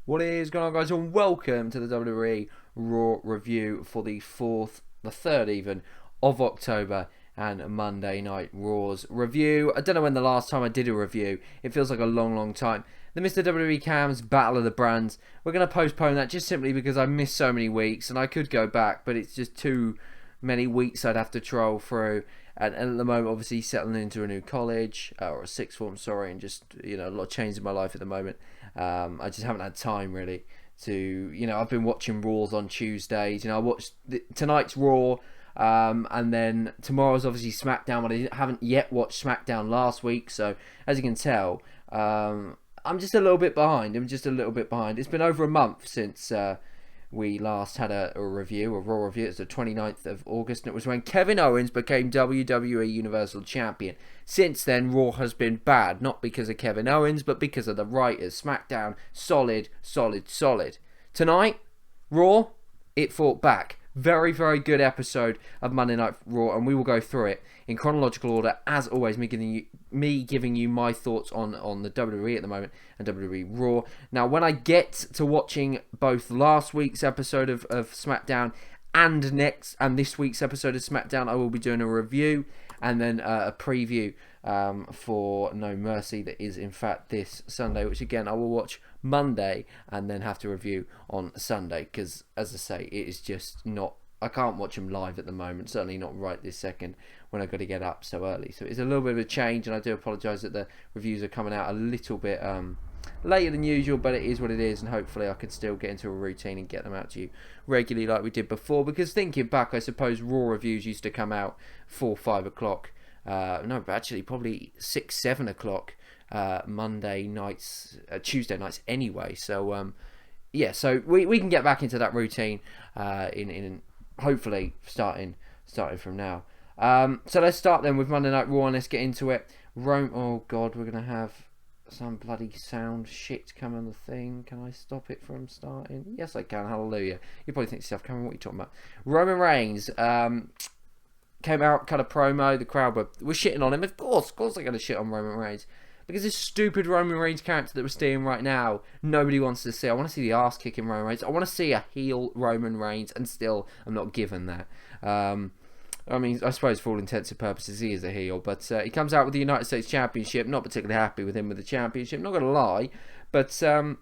What is going on, guys, and welcome to the WWE Raw Review for the 3rd even, of October, and Monday Night Raw's review. I don't know when the last time I did a review. It feels like a long time. The Mr. WWE Cam's Battle of the Brands. We're going to postpone that just simply because I missed so many weeks, and I could go back, but it's just too many weeks I'd have to troll through. And at the moment, obviously, settling into a new college, or a sixth form, sorry, and just, a lot of change in my life at the moment. I just haven't had time, really, to, I've been watching Raws on Tuesdays. I watched tonight's Raw, and then tomorrow's obviously SmackDown, but I haven't yet watched SmackDown last week. So, as you can tell, I'm just a little bit behind. It's been over a month since we last had a review, a Raw review. It's the 29th of August, and it was when Kevin Owens became WWE Universal Champion. Since then, Raw has been bad, not because of Kevin Owens, but because of the writers. SmackDown, solid. Tonight, Raw, it fought back. Very good episode of Monday Night Raw, and we will go through it in chronological order, as always, me giving you my thoughts on the WWE at the moment and WWE Raw. Now, when I get to watching both last week's episode of SmackDown and this week's episode of SmackDown, I will be doing a review and then a preview for No Mercy that is in fact this Sunday, which again I will watch Monday and then have to review on Sunday, because as I say, it is just not, I can't watch them live at the moment, certainly not right this second when I've got to get up so early. So it's a little bit of a change, and I do apologise that the reviews are coming out a little bit later than usual, but it is what it is, and hopefully I can still get into a routine and get them out to you regularly like we did before. Because thinking back, I suppose Raw reviews used to come out 4-5 o'clock. No, but actually probably 6-7 o'clock Monday nights, Tuesday nights anyway. So yeah, so we can get back into that routine in hopefully starting from now. So let's start then with Monday Night Raw, and let's get into it. Oh God, we're gonna have some bloody sound shit come on the thing. Can I stop it from starting? Yes, I can. Hallelujah. You probably think to yourself, Cameron, what are you talking about? Roman Reigns came out, cut a promo. The crowd were shitting on him. Of course they're going to shit on Roman Reigns, because this stupid Roman Reigns character that we're seeing right now, nobody wants to see. I want to see the ass kicking Roman Reigns. I want to see a heel Roman Reigns, and still I'm not given that. I mean, I suppose for all intents and purposes he is a heel, but he comes out with the United States Championship. Not particularly happy with him with the championship, not going to lie, but had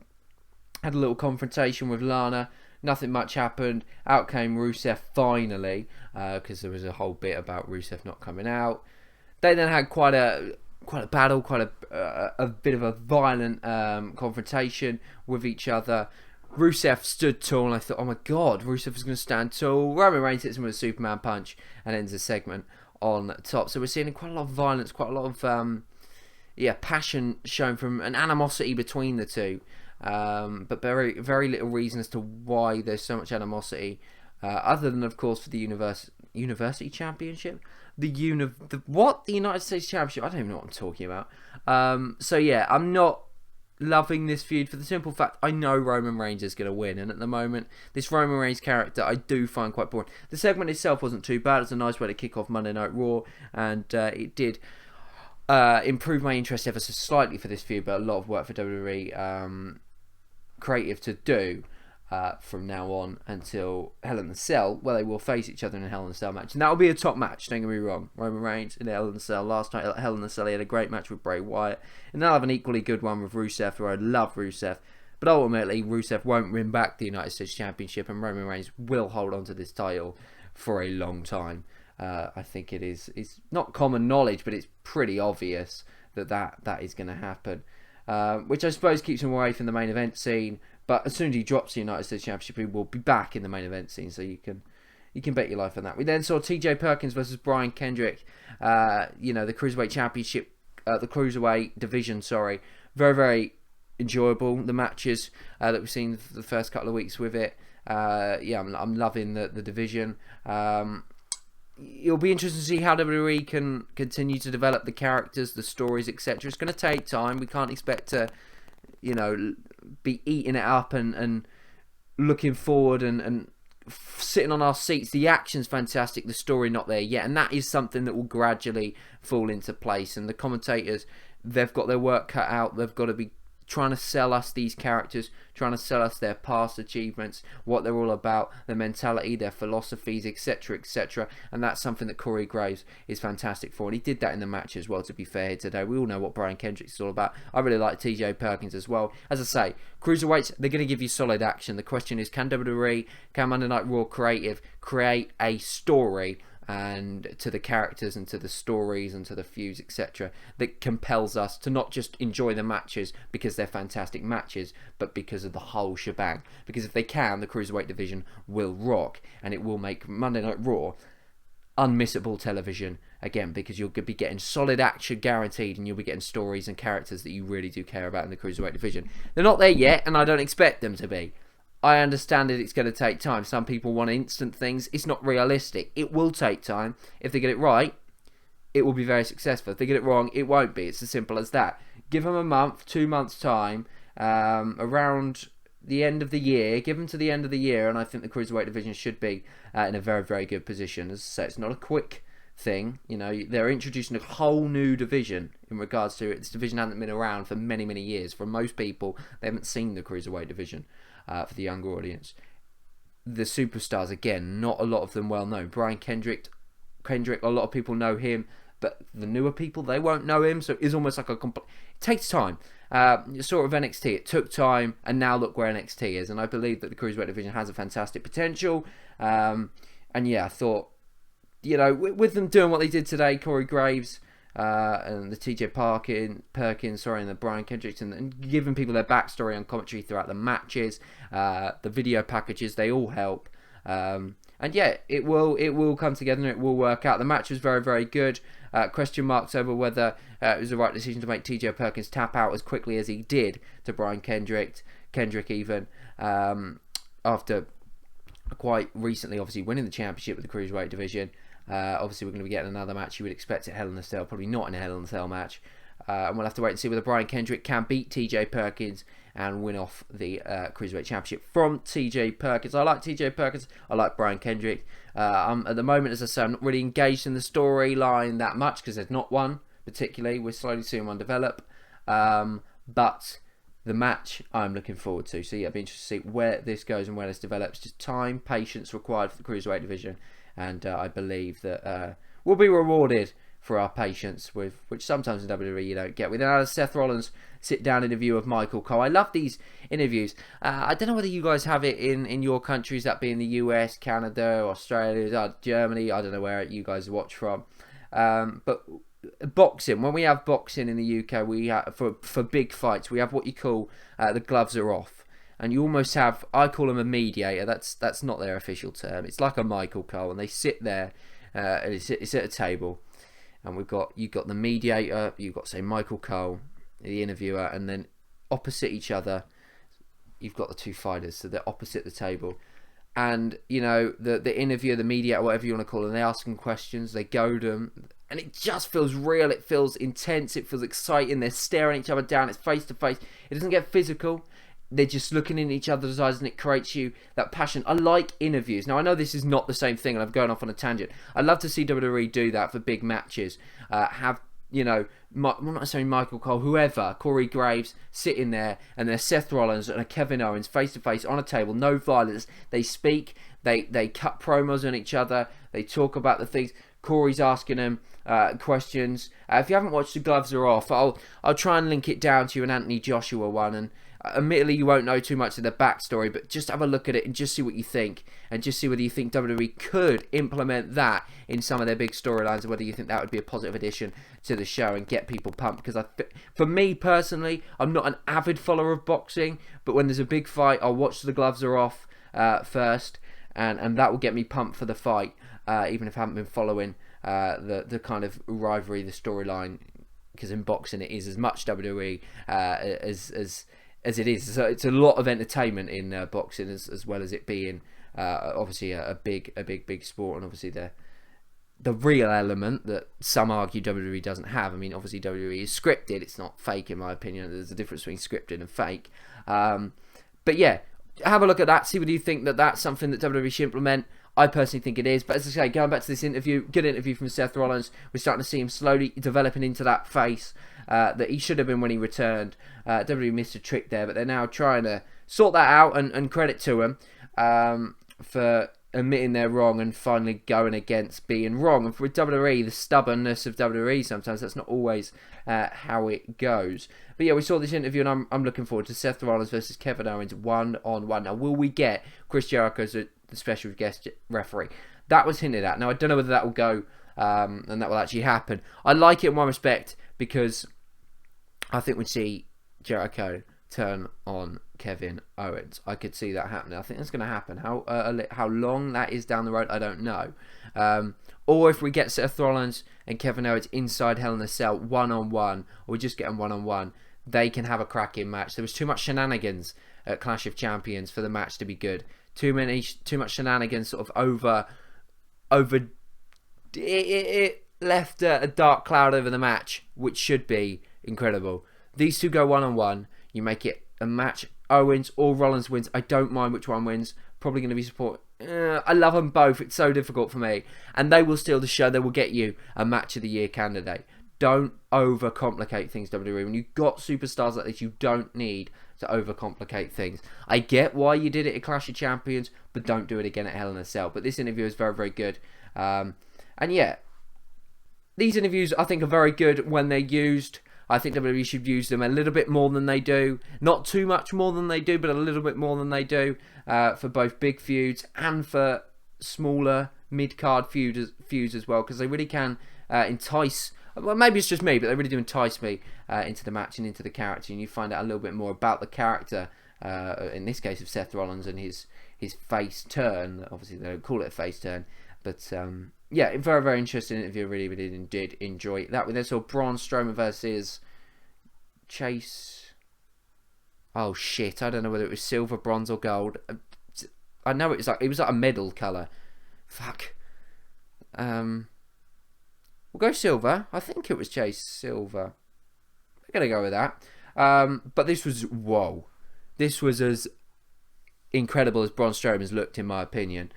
a little confrontation with Lana. Nothing much happened. Out came Rusev finally, because there was a whole bit about Rusev not coming out. They then had quite a battle, quite a bit of a violent confrontation with each other. Rusev stood tall, and I thought, oh my God, Rusev is going to stand tall. Roman Reigns hits him with a Superman punch and ends the segment on top. So we're seeing quite a lot of violence, quite a lot of passion shown from an animosity between the two. But very little reason as to why there's so much animosity, other than, of course, for the University Championship, the United States Championship. I don't even know what I'm talking about. So yeah, I'm not loving this feud for the simple fact I know Roman Reigns is going to win, and at the moment this Roman Reigns character I do find quite boring. The segment itself wasn't too bad. It's a nice way to kick off Monday Night Raw, and it did improve my interest ever so slightly for this feud, but a lot of work for WWE creative to do from now on until Hell in a Cell, where they will face each other in a Hell in a Cell match, and that will be a top match, don't get me wrong. Roman Reigns in Hell in a Cell. Last night at Hell in a Cell he had a great match with Bray Wyatt, and they'll have an equally good one with Rusev, who I love Rusev, but ultimately Rusev won't win back the United States Championship, and Roman Reigns will hold on to this title for a long time. I think it's not common knowledge, but it's pretty obvious that is going to happen, which I suppose keeps him away from the main event scene. But as soon as he drops the United States Championship, he will be back in the main event scene, so you can bet your life on that. We then saw TJ Perkins versus Brian Kendrick, the Cruiserweight Championship, the Cruiserweight Division, sorry. Very enjoyable, the matches that we've seen the first couple of weeks with it. I'm loving the division. It'll be interesting to see how WWE can continue to develop the characters, the stories, etc. It's going to take time. We can't expect to, be eating it up and looking forward and sitting on our seats. The action's fantastic, the story not there yet, and that is something that will gradually fall into place. And the commentators, they've got their work cut out. They've got to be trying to sell us these characters, trying to sell us their past achievements, what they're all about, their mentality, their philosophies, etc, etc, and that's something that Corey Graves is fantastic for, and he did that in the match as well, to be fair, here today. We all know what Brian Kendrick is all about. I really like TJ Perkins as well. As I say, cruiserweights, they're going to give you solid action. The question is, can WWE, can Monday Night Raw Creative create a story and to the characters and to the stories and to the feuds, etc, that compels us to not just enjoy the matches because they're fantastic matches, but because of the whole shebang. Because if they can, the cruiserweight division will rock, and it will make Monday Night Raw unmissable television again, because you'll be getting solid action guaranteed, and you'll be getting stories and characters that you really do care about in the cruiserweight division. They're not there yet, and I don't expect them to be. I understand that it's going to take time. Some people want instant things. It's not realistic. It will take time. If they get it right, it will be very successful. If they get it wrong, it won't be. It's as simple as that. Give them a month, 2 months time, around the end of the year. Give them to the end of the year, and I think the cruiserweight division should be in a very, very good position. As I say, it's not a quick thing. You know, they're introducing a whole new division in regards to it. This division hasn't been around for many, many years. For most people, they haven't seen the cruiserweight division. For the younger audience, the superstars, again, not a lot of them well known. Brian Kendrick, a lot of people know him, but the newer people, they won't know him. So it's almost like it takes time. Sort of NXT, it took time, and now look where NXT is. And I believe that the cruiserweight division has a fantastic potential. And yeah, I thought, you know, with them doing what they did today, Corey Graves, and the TJ Perkins, and the Brian Kendricks, and giving people their backstory on commentary throughout the matches, the video packages, they all help. And yeah, it will come together and it will work out. The match was very, very good. Question marks over whether it was the right decision to make TJ Perkins tap out as quickly as he did to Brian Kendrick even, after quite recently obviously winning the championship with the cruiserweight division. Obviously we're going to be getting another match you would expect at Hell in a Cell, probably not in a Hell in a Cell match, and we'll have to wait and see whether Brian Kendrick can beat TJ Perkins and win off the cruiserweight championship from TJ Perkins. I like TJ Perkins, I like Brian Kendrick. At the moment, as I say, I'm not really engaged in the storyline that much because there's not one particularly. We're slowly seeing one develop, but the match I'm looking forward to. So yeah, I'll be interested to see where this goes and where this develops. Just time, patience required for the cruiserweight division. And I believe that we'll be rewarded for our patience, with which sometimes in WWE you don't get. We then had a Seth Rollins sit-down interview of Michael Cole. I love these interviews. I don't know whether you guys have it in your countries, that being the US, Canada, Australia, Germany. I don't know where you guys watch from. But boxing, when we have boxing in the UK, we have, for big fights, we have what you call the gloves are off. And you almost have, I call him a mediator. That's not their official term. It's like a Michael Cole, and they sit there, and it's at a table, and you've got the mediator, you've got, say, Michael Cole, the interviewer, and then opposite each other, you've got the two fighters, so they're opposite the table, and you know the interviewer, the mediator, whatever you want to call them, they ask them questions, they goad them, and it just feels real. It feels intense. It feels exciting. They're staring each other down. It's face to face. It doesn't get physical. They're just looking in each other's eyes, and it creates you that passion. I like interviews. Now, I know this is not the same thing, and I'm going off on a tangent. I'd love to see WWE do that for big matches. Have, you know, not necessarily Michael Cole, whoever, Corey Graves, sitting there, and there's Seth Rollins and a Kevin Owens face-to-face on a table, no violence. They speak, they cut promos on each other, they talk about the things. Corey's asking them questions. If you haven't watched The Gloves Are Off, I'll try and link it down to you, an Anthony Joshua one, and admittedly, you won't know too much of the backstory, but just have a look at it and just see what you think, and just see whether you think WWE could implement that in some of their big storylines, and whether you think that would be a positive addition to the show and get people pumped. Because for me personally, I'm not an avid follower of boxing, but when there's a big fight, I'll watch The Gloves Are Off first, and that will get me pumped for the fight, even if I haven't been following the kind of rivalry, the storyline, because in boxing it is as much WWE as it is. So it's a lot of entertainment in boxing, as well as it being obviously a big sport, and obviously the real element that some argue WWE doesn't have. I mean, obviously WWE is scripted, it's not fake in my opinion. There's a difference between scripted and fake. But yeah, have a look at that, see whether you think that that's something that WWE should implement. I personally think it is. But as I say, going back to this interview, good interview from Seth Rollins. We're starting to see him slowly developing into that face that he should have been when he returned. WWE missed a trick there, but they're now trying to sort that out, and credit to him for admitting they're wrong and finally going against being wrong. And for WWE, the stubbornness of WWE, sometimes that's not always how it goes. But yeah, we saw this interview, and I'm looking forward to Seth Rollins versus Kevin Owens 1-on-1. Now, will we get Chris Jericho as the special guest referee? That was hinted at. Now, I don't know whether that will go and that will actually happen. I like it in one respect because I think we'd see Jericho turn on Kevin Owens. I could see that happening. I think that's going to happen. How long that is down the road, I don't know. Or if we get Seth Rollins and Kevin Owens inside Hell in a Cell 1-on-1, or we just get them 1-on-1, they can have a cracking match. There was too much shenanigans at Clash of Champions for the match to be good. Too much shenanigans sort of over. It left a dark cloud over the match, which should be incredible. These two go 1-on-1. You make it a match. Owens or Rollins wins. I don't mind which one wins. Probably going to be support. I love them both. It's so difficult for me. And they will steal the show. They will get you a match of the year candidate. Don't overcomplicate things, WWE. When you've got superstars like this, you don't need to overcomplicate things. I get why you did it at Clash of Champions, but don't do it again at Hell in a Cell. But this interview is very, very good. And yeah, these interviews I think are very good when they're used. I think WWE should use them a little bit more than they do. Not too much more than they do, but a little bit more than they do for both big feuds and for smaller mid-card feuds as well, because they really can entice. Well, maybe it's just me, but they really do entice me into the match and into the character, and you find out a little bit more about the character, in this case of Seth Rollins and his face turn. Obviously, they don't call it a face turn, but yeah, very, very interesting interview. Really, really did enjoy that. We then saw Braun Strowman versus Chase. Oh shit! I don't know whether it was silver, bronze, or gold. I know it was like a medal colour. Fuck. We'll go silver. I think it was Chase silver. We're gonna go with that. But this was whoa. This was as incredible as Braun Strowman's looked, in my opinion.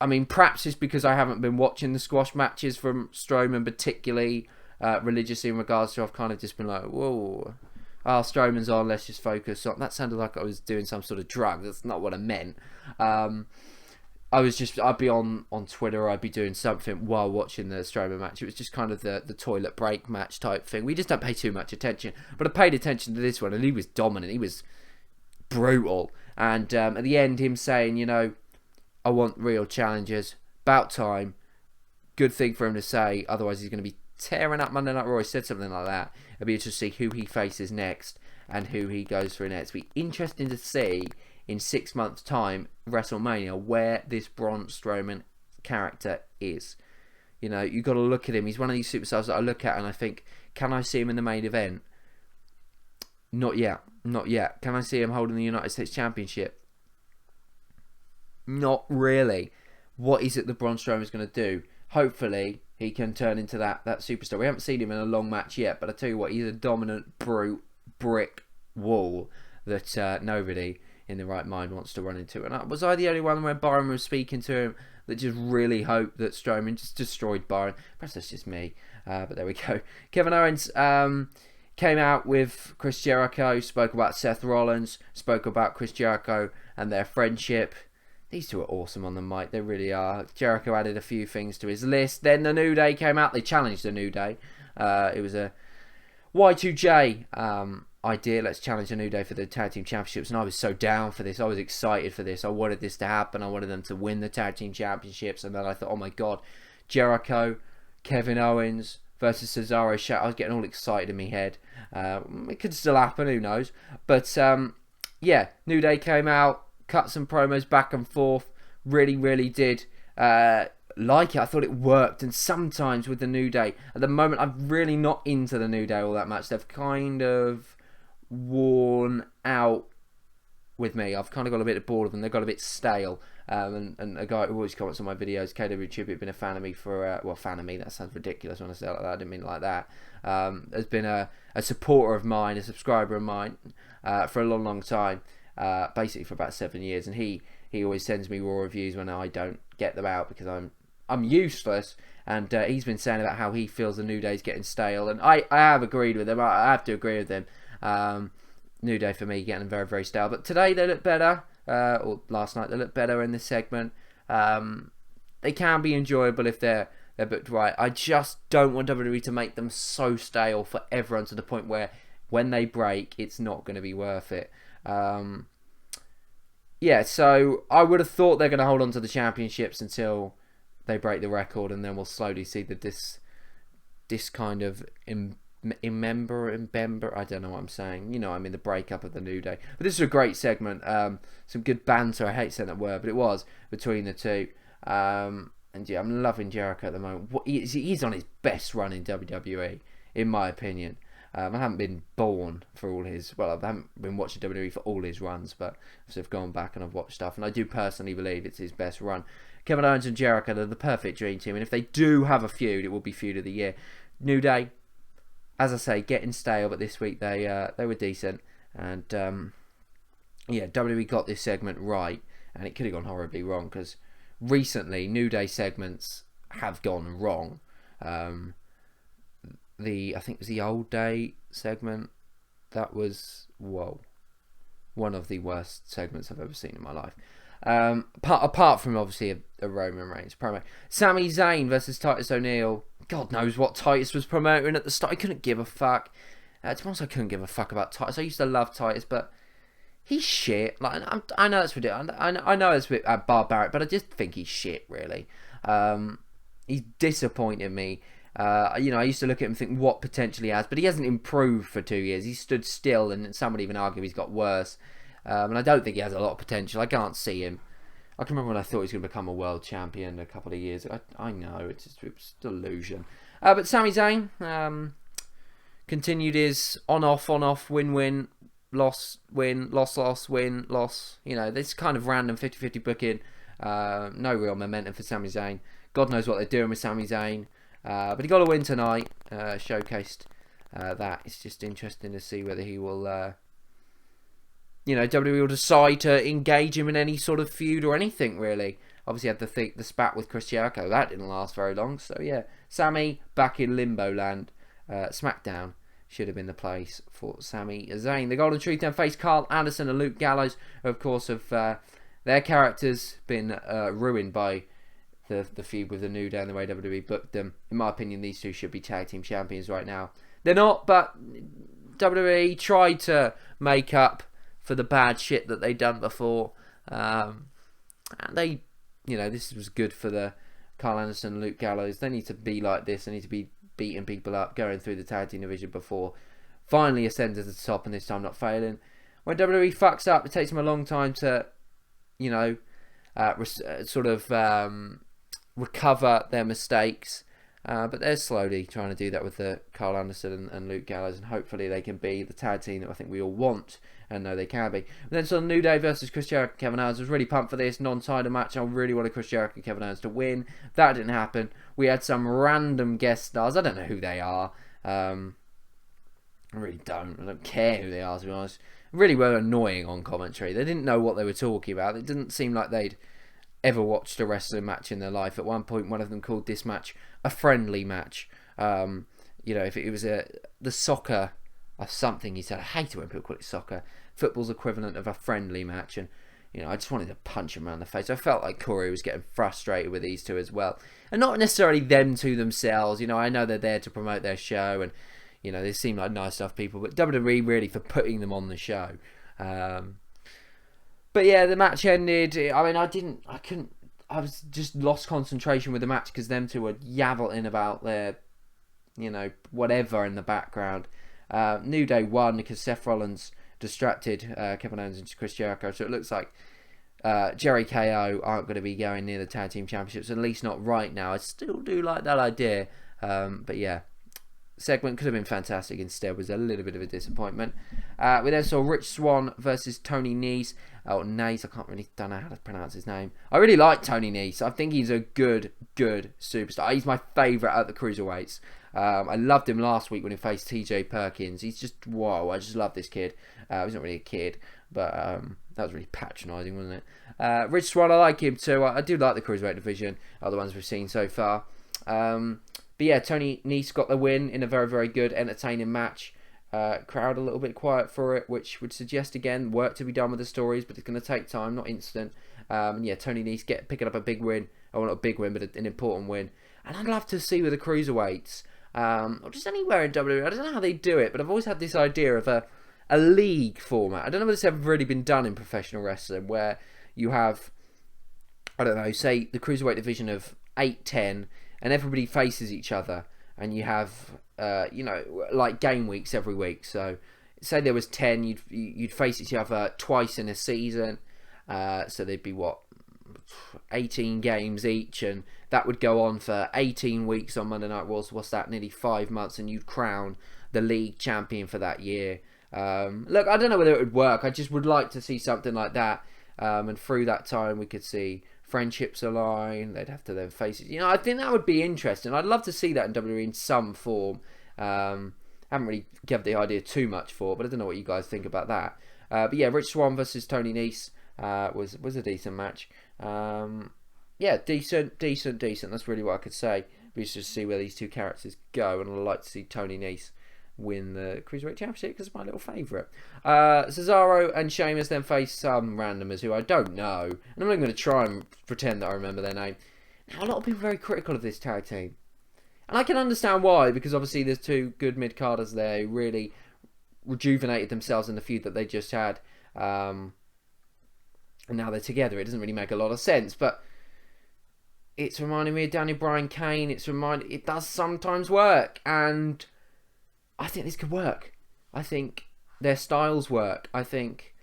I mean, perhaps it's because I haven't been watching the squash matches from Strowman particularly religiously in regards to, I've kind of just been like, whoa, Strowman's on, let's just focus on. That sounded like I was doing some sort of drug. That's not what I meant. I'd be on Twitter, or I'd be doing something while watching the Strowman match. It was just kind of the toilet break match type thing. We just don't pay too much attention. But I paid attention to this one, and he was dominant. He was brutal. And at the end, him saying, you know, I want real challengers. About time. Good thing for him to say. Otherwise, he's going to be tearing up Monday Night Raw. He said something like that. It'll be interesting to see who he faces next and who he goes for next. It'll be interesting to see in 6 months' time, WrestleMania, where this Braun Strowman character is. You know, you've got to look at him. He's one of these superstars that I look at and I think, can I see him in the main event? Not yet. Not yet. Can I see him holding the United States Championship? Not really. What is it that Braun Strowman's going to do? Hopefully, he can turn into that superstar. We haven't seen him in a long match yet, but I tell you what, he's a dominant brute brick wall that nobody in the right mind wants to run into. And was I the only one when Byron was speaking to him that just really hoped that Strowman just destroyed Byron? Perhaps that's just me, but there we go. Kevin Owens came out with Chris Jericho, spoke about Seth Rollins, spoke about Chris Jericho and their friendship. These two are awesome on the mic, they really are. Jericho added a few things to his list. Then the New Day came out, they challenged the New Day. It was a Y2J idea, let's challenge the New Day for the Tag Team Championships, and I was so down for this. I was excited for this. I wanted this to happen. I wanted them to win the Tag Team Championships, and then I thought, oh my god, Jericho, Kevin Owens versus Cesaro. I was getting all excited in my head. It could still happen, who knows. But yeah, New Day came out, cut some promos back and forth. Really, really did like it. I thought it worked. And sometimes with the New Day, at the moment, I'm really not into the New Day all that much. They've kind of worn out with me. I've kind of got a bit bored of them. They've got a bit stale. And a guy who always comments on my videos, KW Tribute, been a fan of me for well, fan of me, that sounds ridiculous when I say it like that. I didn't mean it like that. Has been a supporter of mine, a subscriber of mine for a long, long time. basically for about 7 years, and he always sends me Raw reviews when I don't get them out because I'm useless. And he's been saying about how he feels the New Day's getting stale, and I have agreed with him. I have to agree with him. New Day for me getting very, very stale, but today they look better. Or last night they looked better in this segment. They can be enjoyable if they're booked right. I just don't want WWE to make them so stale for everyone to the point where when they break, it's not going to be worth it. Yeah, so I would have thought they're going to hold on to the championships until they break the record, and then we'll slowly see this kind of Remember, I don't know what I'm saying. You know, I mean, the breakup of the New Day. But this is a great segment. Some good banter. I hate saying that word, but it was between the two. And yeah, I'm loving Jericho at the moment. He's on his best run in WWE, in my opinion. I haven't been born for all his... Well, I haven't been watching WWE for all his runs, but I've gone back and I've watched stuff, and I do personally believe it's his best run. Kevin Owens and Jericho are the perfect dream team, and if they do have a feud, it will be feud of the year. New Day, as I say, getting stale, but this week they were decent, and yeah, WWE got this segment right, and it could have gone horribly wrong because recently New Day segments have gone wrong. I think it was the Old Day segment. That was one of the worst segments I've ever seen in my life. Apart from obviously a Roman Reigns promo. Sami Zayn versus Titus O'Neil. God knows what Titus was promoting at the start. I couldn't give a fuck. To be honest, I couldn't give a fuck about Titus. I used to love Titus, but he's shit. Like I know it's ridiculous. I know it's a bit barbaric, but I just think he's shit. Really, he's disappointed me. You know, I used to look at him and think what potential he has, but he hasn't improved for 2 years. He's stood still, and some would even argue he's got worse. And I don't think he has a lot of potential. I can't see him. I can remember when I thought he was going to become a world champion a couple of years ago. I know, it's just delusion. But Sami Zayn continued his on-off, win-win, loss, win, loss, win, loss. You know, this kind of random 50-50 booking. No real momentum for Sami Zayn. God knows what they're doing with Sami Zayn. But he got a win tonight. Showcased that. It's just interesting to see whether he will... you know, WWE will decide to engage him in any sort of feud or anything, really. Obviously, had the spat with Chris Jericho. That didn't last very long. So, yeah, Sami back in Limbo Land. SmackDown should have been the place for Sami Zayn. The Golden Truth then faced Carl Anderson and Luke Gallows. Of course, their characters been ruined by the feud with the New Day and the way WWE booked them. In my opinion, these two should be tag team champions right now. They're not, but WWE tried to make up for the bad shit that they'd done before. And they, you know, this was good for the Carl Anderson and Luke Gallows. They need to be like this. They need to be beating people up, going through the tag team division before finally ascending to the top, and this time not failing. When WWE fucks up, it takes them a long time to, you know, recover their mistakes. But they're slowly trying to do that with the Carl Anderson and Luke Gallows, and hopefully they can be the tag team that I think we all want and know they can be. And then so New Day versus Chris Jericho and Kevin Owens. I was really pumped for this non-title match. I really wanted Chris Jericho and Kevin Owens to win. That didn't happen. We had some random guest stars. I don't know who they are. I really don't. I don't care who they are, to be honest. Really were annoying on commentary. They didn't know what they were talking about. It didn't seem like they'd ever watched a wrestling match in their life. At one point, one of them called this match a friendly match. You know, if it was the soccer or something, he said, I hate it when people call it soccer. Football's equivalent of a friendly match. And, you know, I just wanted to punch him around the face. I felt like Corey was getting frustrated with these two as well. And not necessarily them two themselves. You know, I know they're there to promote their show, and, you know, they seem like nice enough people. But WWE really for putting them on the show. But yeah, the match ended. I mean, I was just lost concentration with the match because them two were yabbling about their, you know, whatever in the background. New Day won because Seth Rollins distracted Kevin Owens and Chris Jericho. So it looks like Jerry KO aren't going to be going near the tag team championships, at least not right now. I still do like that idea. But yeah, segment could have been fantastic. Instead was a little bit of a disappointment. We then saw Rich Swann versus Tony Nese. Oh, Nese, don't know how to pronounce his name. I really like Tony Nese. I think he's a good superstar. He's my favourite at the cruiserweights. I loved him last week when he faced TJ Perkins. He's just, whoa, I just love this kid. He's not really a kid, but that was really patronising, wasn't it? Rich Swann, I like him too. I do like the Cruiserweight division, other ones we've seen so far. But yeah, Tony Nese got the win in a very, very good, entertaining match. Crowd a little bit quiet for it, which would suggest, again, work to be done with the stories, but it's going to take time, not instant. And yeah, Tony Nese picking up a big win. Oh, not a big win, but an important win. And I'd love to see with the Cruiserweights, or just anywhere in WWE. I don't know how they do it, but I've always had this idea of a league format. I don't know if this has ever really been done in professional wrestling, where you have, I don't know, say the Cruiserweight division of 8, 10, and everybody faces each other, and you have, like game weeks every week. So, say there was 10, you'd face each other twice in a season. So there'd be 18 games each, and that would go on for 18 weeks on Monday Night Raw. So what's that? Nearly 5 months, and you'd crown the league champion for that year. Look, I don't know whether it would work. I just would like to see something like that. And through that time, we could see friendships align. They'd have to then face it. I think that would be interesting. I'd love to see that in WWE in some form. Haven't really given the idea too much for, but I don't know what you guys think about that. But yeah, Rich Swann versus Tony Nese was a decent match. Yeah, decent. That's really what I could say. We should just see where these two characters go, and I'd like to see Tony Nese win the Cruiserweight Championship because it's my little favourite. Cesaro and Sheamus then face some randomers who I don't know, and I'm not going to try and pretend that I remember their name. Now, a lot of people are very critical of this tag team, and I can understand why, because obviously there's two good mid-carders there who really rejuvenated themselves in the feud that they just had, and now they're together. It doesn't really make a lot of sense, but it's reminding me of Daniel Bryan Kane. It does sometimes work, and I think this could work. I think their styles work. I think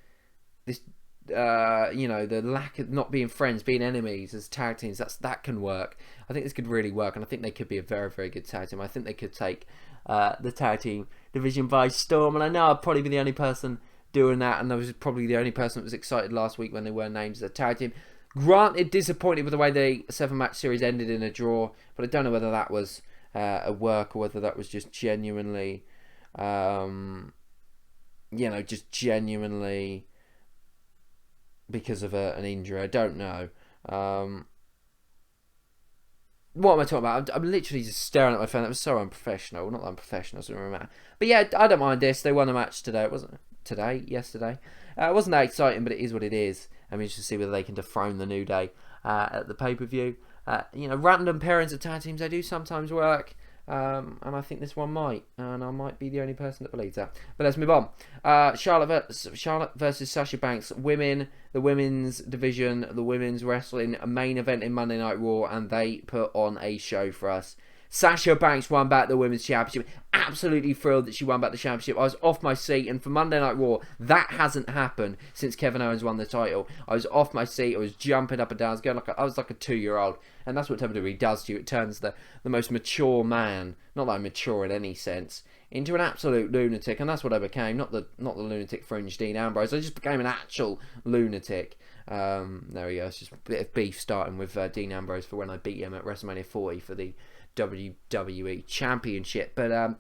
this, the lack of not being friends, being enemies as tag teams, that can work. I think this could really work, and I think they could be a very, very good tag team. I think they could take the tag team division by storm, and I know I'd probably be the only person doing that, and I was probably the only person that was excited last week when they were named as a tag team. Granted, disappointed with the way the 7-match series ended in a draw, but I don't know whether that was a work or whether that was just genuinely, just genuinely because of an injury. I don't know. What am I talking about? I'm literally just staring at my phone. That was so unprofessional. Not that unprofessional, doesn't really matter. But yeah, I don't mind this. They won a match today. It wasn't yesterday. It wasn't that exciting, but it is what it is. I'm interested to see whether they can dethrone the New Day at the pay-per-view. Random pairings of tag teams, they do sometimes work. And I think this one might, and I might be the only person that believes that. But let's move on. Charlotte versus Sasha Banks, the women's division, the women's wrestling, a main event in Monday Night Raw, and they put on a show for us. Sasha Banks won back the women's championship. Absolutely thrilled that she won back the championship. I was off my seat, and for Monday Night Raw, that hasn't happened since Kevin Owens won the title. I was off my seat. I was jumping up and down. I was like a 2-year-old, and that's what WWE does to you. It turns the most mature man, not that I'm mature in any sense, into an absolute lunatic, and that's what I became. Not the lunatic fringe Dean Ambrose. I just became an actual lunatic. There we go. It's just a bit of beef starting with Dean Ambrose for when I beat him at WrestleMania 40 for the WWE Championship. But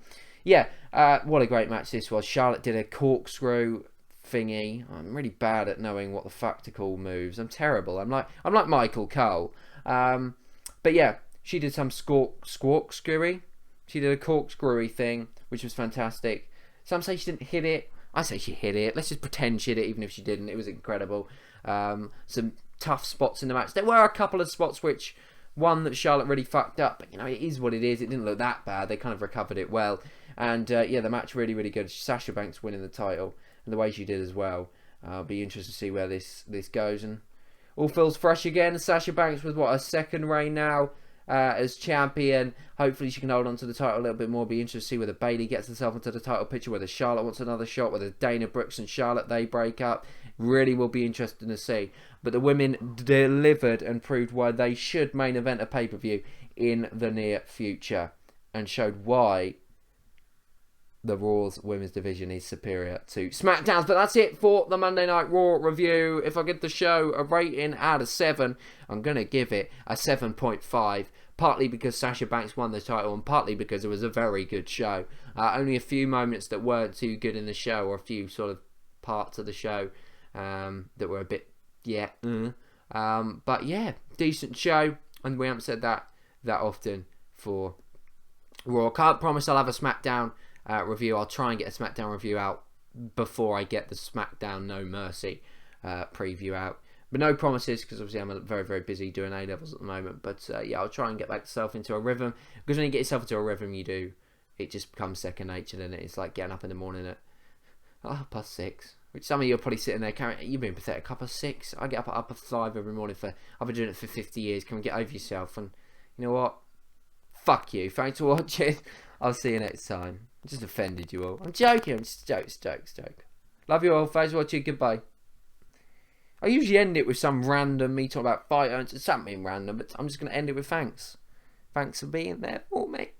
what a great match this was. Charlotte did a corkscrew thingy. I'm really bad at knowing what the fuck to call moves. I'm terrible. I'm like Michael Cole. But yeah, she did some corkscrewy. She did a corkscrewy thing, which was fantastic. Some say she didn't hit it. I say she hit it. Let's just pretend she hit it, even if she didn't. It was incredible. Some tough spots in the match. There were a couple of spots one that Charlotte really fucked up, but it is what it is. It didn't look that bad. They kind of recovered it well. And the match really, really good. Sasha Banks winning the title, and the way she did as well. Be interested to see where this goes. And all feels fresh again. Sasha Banks with a second reign now as champion. Hopefully she can hold on to the title a little bit more. Be interested to see whether Bayley gets herself into the title picture, whether Charlotte wants another shot, whether Dana Brooks and Charlotte, they break up. Really will be interesting to see. But the women delivered and proved why they should main event a pay-per-view in the near future, and showed why the Raw's women's division is superior to SmackDown's. But that's it for the Monday Night Raw review. If I give the show a rating out of 7, I'm going to give it a 7.5. partly because Sasha Banks won the title and partly because it was a very good show. Only a few moments that weren't too good in the show, or a few sort of parts of the show that were a bit, but yeah, decent show, and we haven't said that often for Raw. Can't promise I'll have a SmackDown review. I'll try and get a SmackDown review out before I get the SmackDown No Mercy preview out. But no promises, because obviously I'm very, very busy doing A-levels at the moment. But yeah, I'll try and get myself into a rhythm. Because when you get yourself into a rhythm, it just becomes second nature, and it's like getting up in the morning at 6:30. Which some of you are probably sitting there carrying, you've been pathetic, 6:30. I get up at 5 every morning I've been doing it for 50 years. Can we get over yourself? And you know what? Fuck you. Thanks for watching. I'll see you next time. I just offended you all. I'm joking. I'm just joke. Love you all. Thanks for watching. Goodbye. I usually end it with some random me talking about fight. It's something random, but I'm just going to end it with thanks. Thanks for being there for me.